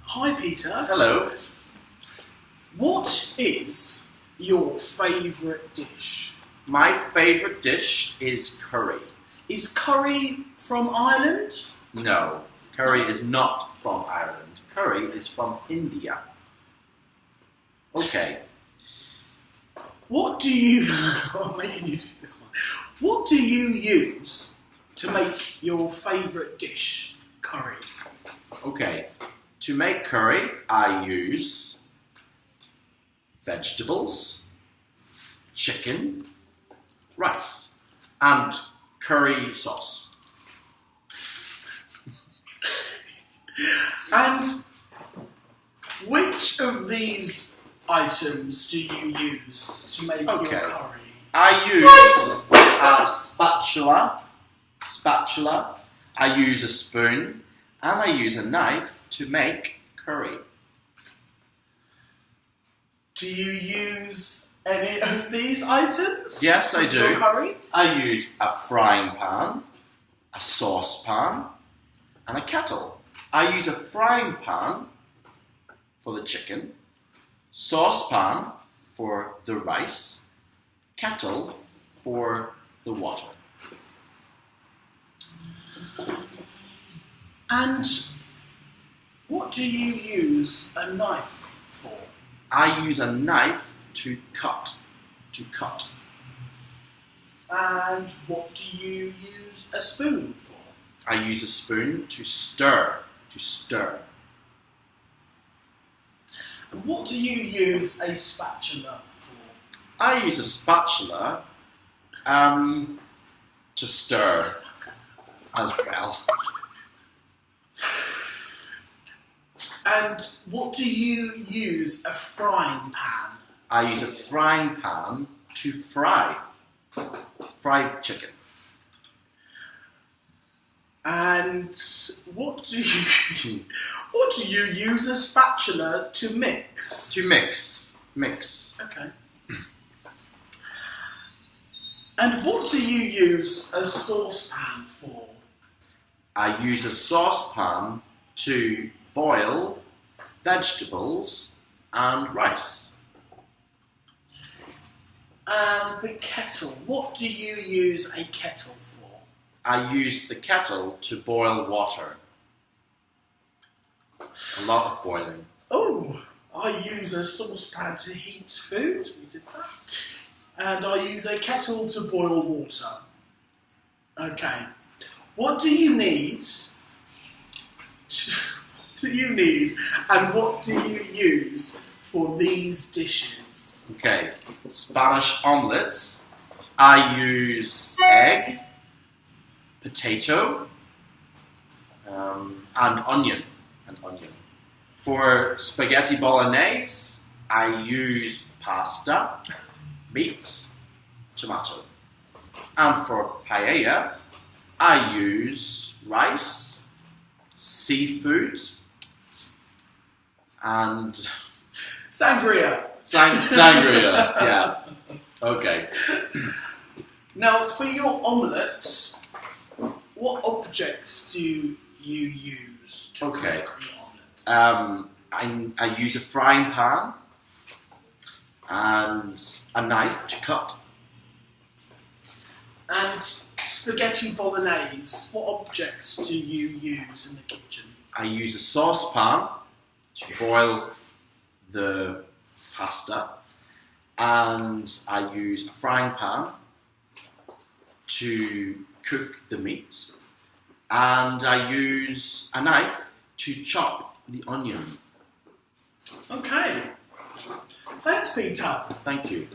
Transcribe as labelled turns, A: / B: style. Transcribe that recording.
A: Hi Peter.
B: Hello.
A: What is your favourite dish?
B: My favourite dish is curry.
A: Is curry from Ireland?
B: No, curry is not from Ireland. Curry is from India. Okay.
A: What do you... I'm making you do this one. What do you use to make your favourite dish, curry?
B: Okay. To make curry, I use vegetables, chicken, rice, and curry sauce.
A: And which of these items do you use to make your curry?
B: I use a spatula, I use a spoon, and I use a knife to make curry.
A: Do you use any of these items?
B: Yes, I do.
A: For curry?
B: I use a frying pan, a saucepan, and a kettle. I use a frying pan for the chicken, saucepan for the rice, kettle for the water.
A: And what do you use a knife for?
B: I use a knife to cut.
A: And what do you use a spoon for?
B: I use a spoon to stir.
A: And what do you use a spatula for?
B: I use a spatula to stir as well.
A: And what do you use a frying pan?
B: I use a frying pan to fry the chicken.
A: And what do you use a spatula to mix?
B: To mix.
A: Okay. And what do you use a saucepan for?
B: I use a saucepan to boil vegetables and rice.
A: And the kettle. What do you use a kettle for?
B: I use the kettle to boil water. A lot of boiling.
A: Oh, I use a saucepan to heat food. We did that. And I use a kettle to boil water. Okay. What do you need? And what do you use for these dishes?
B: Okay, Spanish omelets. I use egg, potato, and onion. For spaghetti bolognese, I use pasta, meat, tomato. And for paella, I use rice, seafood, and
A: Sangria.
B: Sangria, yeah. Okay.
A: Now, for your omelettes, what objects do you use to cook your omelette?
B: I use a frying pan and a knife to cut.
A: And spaghetti bolognese, what objects do you use in the kitchen?
B: I use a saucepan to boil the pasta, and I use a frying pan to cook the meat, and I use a knife to chop the onion.
A: Okay. Thanks, Peter.
B: Thank you.